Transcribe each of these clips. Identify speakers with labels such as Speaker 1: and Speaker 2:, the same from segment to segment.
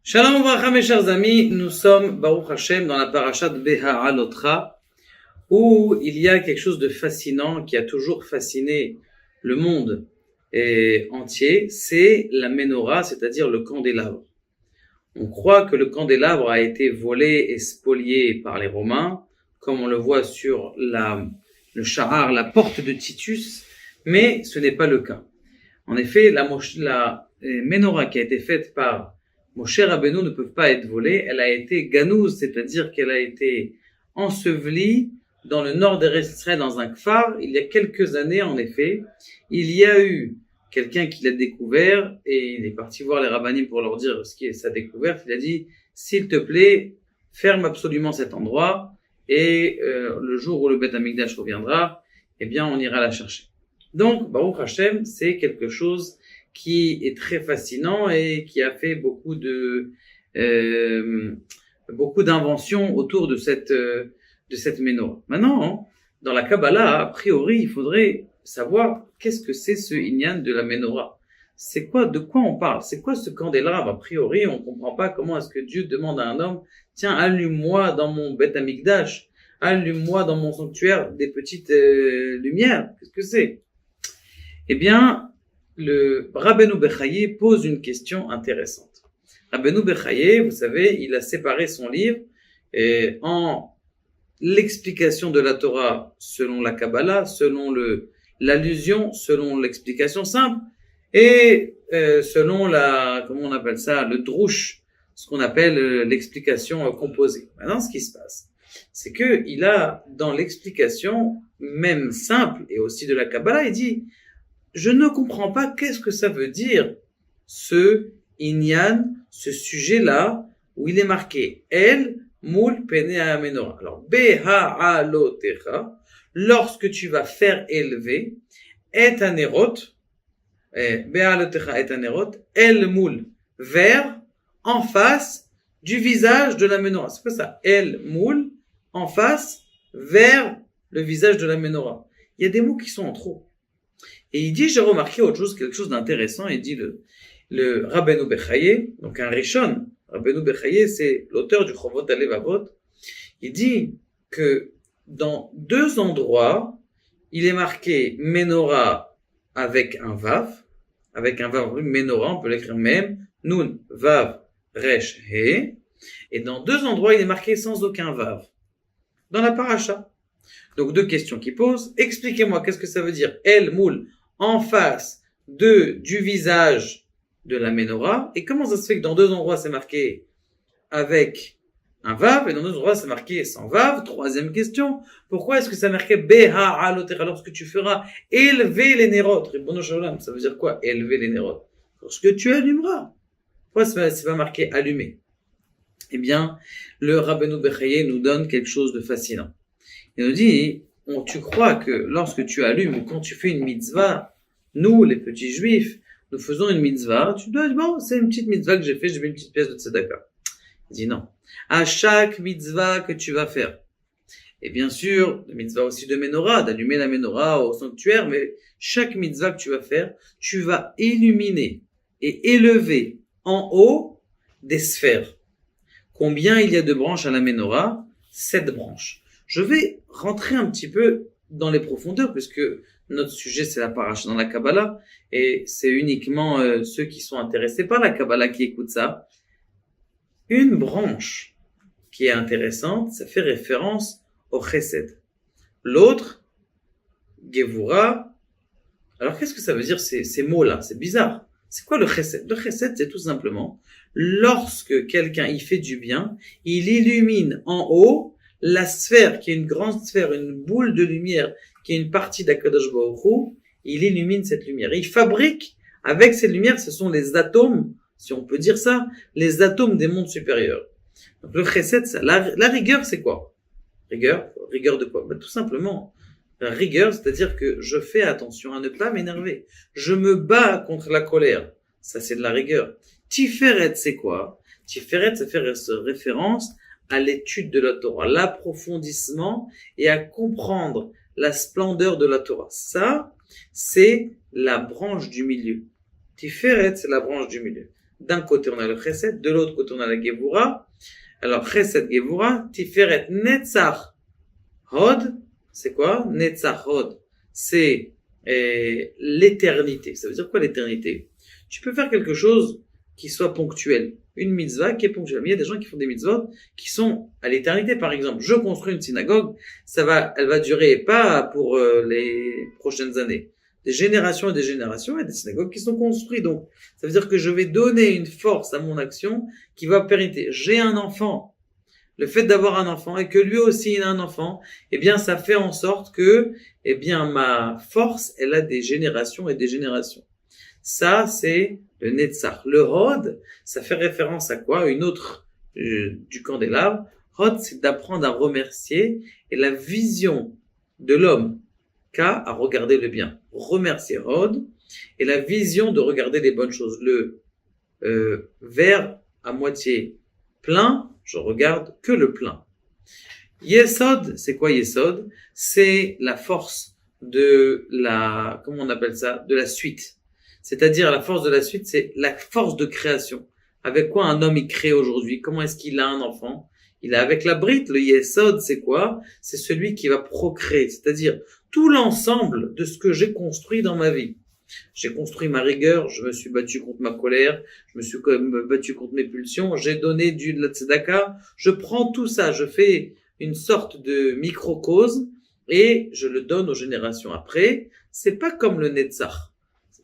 Speaker 1: Shalom Ouvracha, mes chers amis, nous sommes, Baruch Hashem, dans la parasha de Beha'alotra, où il y a quelque chose de fascinant qui a toujours fasciné le monde entier, c'est la menorah, c'est-à-dire le candélabre. On croit que le candélabre a été volé et spolié par les Romains, comme on le voit sur le shahar, la porte de Titus, mais ce n'est pas le cas. En effet, la menorah qui a été faite par Moshe Rabbeinu ne peut pas être volée, elle a été ganouz, c'est-à-dire qu'elle a été ensevelie dans le nord d'Eretz Israël, dans un kfar. Il y a quelques années, en effet, il y a eu quelqu'un qui l'a découvert et il est parti voir les rabbanim pour leur dire ce qui est sa découverte. Il a dit, s'il te plaît, ferme absolument cet endroit et le jour où le Beth Amikdash reviendra, eh bien, on ira la chercher. Donc, Baruch Hashem, c'est quelque chose qui est très fascinant et qui a fait beaucoup d'inventions autour de cette menorah. Maintenant, dans la Kabbalah, a priori, il faudrait savoir qu'est-ce que c'est ce inyan de la menorah. C'est quoi, de quoi on parle? C'est quoi ce candélabre? A priori, on comprend pas comment est-ce que Dieu demande à un homme, tiens, allume-moi dans mon Beth Amikdash, allume-moi dans mon sanctuaire des petites lumières. Qu'est-ce que c'est? Eh bien, le Rabbeinu Bechaye pose une question intéressante. Rabbeinu Bechaye, vous savez, il a séparé son livre en l'explication de la Torah selon la Kabbalah, selon l'allusion, selon l'explication simple, et selon comment on appelle ça, le drush, ce qu'on appelle l'explication composée. Maintenant, ce qui se passe, c'est que il a, dans l'explication, même simple, et aussi de la Kabbalah, il dit, je ne comprends pas qu'est-ce que ça veut dire, ce inyan, ce sujet-là, où il est marqué El Moul Pene Menorah. Alors, Beha'alotecha, lorsque tu vas faire élever, Et Anerot, Beha'alotecha Et Anerot, El Moul, vers, en face du visage de la menorah. C'est quoi ça? El Moul, en face, vers le visage de la menorah. Il y a des mots qui sont en trop. Et il dit, j'ai remarqué autre chose, quelque chose d'intéressant. Il dit le Rabbeinu Bechaye, donc un Rishon. Rabbeinu Bechaye, c'est l'auteur du Chovot HaLevavot. Il dit que dans deux endroits, il est marqué Menorah avec un Vav, Menorah, on peut l'écrire même, Nun, Vav, Resh, He. Et dans deux endroits, il est marqué sans aucun Vav. Dans la paracha. Donc deux questions qui posent. Expliquez-moi, qu'est-ce que ça veut dire El Moul, en face du visage de la menorah, et comment ça se fait que dans deux endroits c'est marqué avec un vav, et dans deux endroits c'est marqué sans vav? Troisième question, pourquoi est-ce que ça marqué Beha'alotecha, lorsque tu feras élever les nérotes? Ribono shel olam, ça veut dire quoi, élever les nérotes? Lorsque tu allumeras. Pourquoi c'est pas marqué allumer? Eh bien, le Rabbeinu Bechaye nous donne quelque chose de fascinant. Il nous dit, tu crois que lorsque tu allumes ou quand tu fais une mitzvah, nous, les petits juifs, nous faisons une mitzvah, tu dois dire, bon, c'est une petite mitzvah que j'ai fait, j'ai mis une petite pièce de tzedaka. Il dit non. À chaque mitzvah que tu vas faire, et bien sûr, la mitzvah aussi de menorah, d'allumer la menorah au sanctuaire, mais chaque mitzvah que tu vas faire, tu vas illuminer et élever en haut des sphères. Combien il y a de branches à la menorah? 7 branches. Je vais rentrer un petit peu dans les profondeurs, puisque notre sujet c'est la paracha dans la Kabbalah, et c'est uniquement ceux qui sont intéressés par la Kabbalah qui écoutent ça. Une branche qui est intéressante, ça fait référence au chesed. L'autre, Gevura. Alors qu'est-ce que ça veut dire ces mots-là? C'est bizarre. C'est quoi le chesed? Le chesed, c'est tout simplement lorsque quelqu'un y fait du bien, il illumine en haut la sphère, qui est une grande sphère, une boule de lumière, qui est une partie d'Akadosh Baruch Hu, il illumine cette lumière. Et il fabrique, avec cette lumière, ce sont les atomes, si on peut dire ça, les atomes des mondes supérieurs. Donc le chesed, la rigueur, c'est quoi? Rigueur de quoi? Tout simplement, la rigueur, c'est-à-dire que je fais attention à ne pas m'énerver. Je me bats contre la colère. Ça, c'est de la rigueur. Tiferet, c'est quoi? Tiferet, ça fait référence à l'étude de la Torah, l'approfondissement et à comprendre la splendeur de la Torah. Ça, c'est la branche du milieu. Tiferet, c'est la branche du milieu. D'un côté, on a le chesed, de l'autre côté, on a la gevura. Alors, chesed, gevura, tiferet, netzach, hod. C'est quoi? Netzach, hod. C'est l'éternité. Ça veut dire quoi l'éternité? Tu peux faire quelque chose qui soit ponctuel. Une mitzvah qui est ponctuelle. Mais il y a des gens qui font des mitzvot qui sont à l'éternité. Par exemple, je construis une synagogue, elle va durer pas pour les prochaines années. Des générations et des générations, il y a des synagogues qui sont construites. Donc, ça veut dire que je vais donner une force à mon action qui va périter. J'ai un enfant. Le fait d'avoir un enfant et que lui aussi il a un enfant, eh bien, ça fait en sorte que, eh bien, ma force, elle a des générations et des générations. Ça, c'est le Netzach. Le Hod, ça fait référence à quoi? Une autre du candélabre. Hod, c'est d'apprendre à remercier et la vision de l'homme qu'a à regarder le bien. Remercier Hod et la vision de regarder les bonnes choses. Le verre à moitié plein, je regarde que le plein. Yesod, c'est quoi Yesod? C'est la force de la, comment on appelle ça? De la suite. C'est-à-dire la force de la suite, c'est la force de création. Avec quoi un homme il crée aujourd'hui? Comment est-ce qu'il a un enfant? Il a avec la brite. Le Yesod, c'est quoi? C'est celui qui va procréer. C'est-à-dire tout l'ensemble de ce que j'ai construit dans ma vie. J'ai construit ma rigueur, je me suis battu contre ma colère, je me suis battu contre mes pulsions, j'ai donné de la tzedaka, je prends tout ça, je fais une sorte de microcosme et je le donne aux générations après. C'est pas comme le Netzach.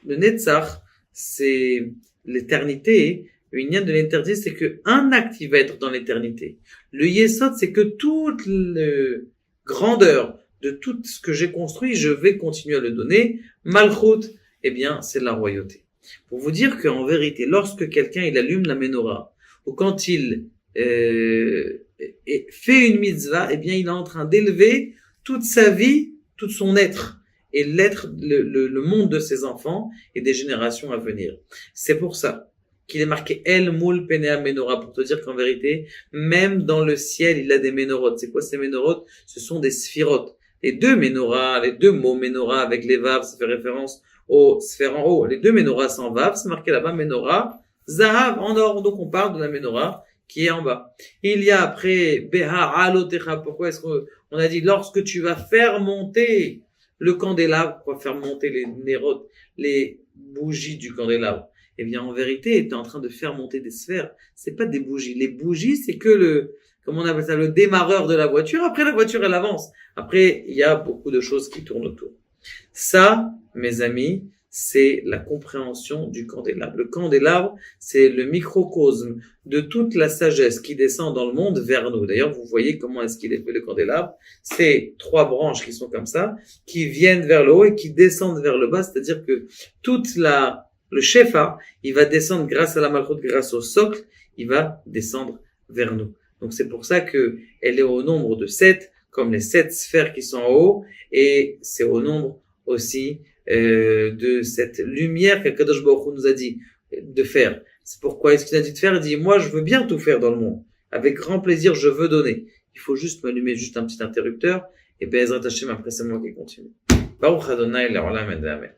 Speaker 1: Le Netzach, c'est l'éternité. Une ligne de l'éternité, c'est que un acte, il va être dans l'éternité. Le Yesod, c'est que toute la grandeur de tout ce que j'ai construit, je vais continuer à le donner. Malchut, eh bien, c'est la royauté. Pour vous dire qu'en vérité, lorsque quelqu'un, il allume la menorah, ou quand il fait une mitzvah, eh bien, il est en train d'élever toute sa vie, tout son être, et l'être, le monde de ses enfants et des générations à venir. C'est pour ça qu'il est marqué El Moul Penea Menorah, pour te dire qu'en vérité, même dans le ciel, il a des ménorotes. C'est quoi ces ménorotes? Ce sont des sphirotes. Les deux menorahs, les deux mots menorah avec les vav, ça fait référence aux sphères en haut. Les deux menorahs sans vav, c'est marqué là-bas menorah, zahav en or. Donc on parle de la menorah qui est en bas. Il y a après Behar Alotecha. Pourquoi est-ce qu'on a dit lorsque tu vas faire monter le candélabre, pour faire monter les nérotes, les bougies du candélabre? Eh bien, en vérité, tu es en train de faire monter des sphères. C'est pas des bougies. Les bougies, c'est que comment on appelle ça, le démarreur de la voiture. Après, la voiture, elle avance. Après, il y a beaucoup de choses qui tournent autour. Ça, mes amis, c'est la compréhension du candélabre. Le candélabre, c'est le microcosme de toute la sagesse qui descend dans le monde vers nous. D'ailleurs, vous voyez comment est-ce qu'il est fait le candélabre. C'est 3 branches qui sont comme ça, qui viennent vers le haut et qui descendent vers le bas. C'est-à-dire que le shefa, il va descendre grâce à la malchut, grâce au socle, il va descendre vers nous. Donc c'est pour ça que elle est au nombre de 7, comme les 7 sphères qui sont en haut, et c'est au nombre aussi de cette lumière qu'Akadosh Baruch Hu nous a dit de faire. C'est pourquoi est-ce qu'il a dit de faire? Il dit, moi je veux bien tout faire dans le monde. Avec grand plaisir, je veux donner. Il faut juste m'allumer juste un petit interrupteur, et Be'ezrat Hashem, après c'est moi qui continue. Baruch Adonai le'olam et amen.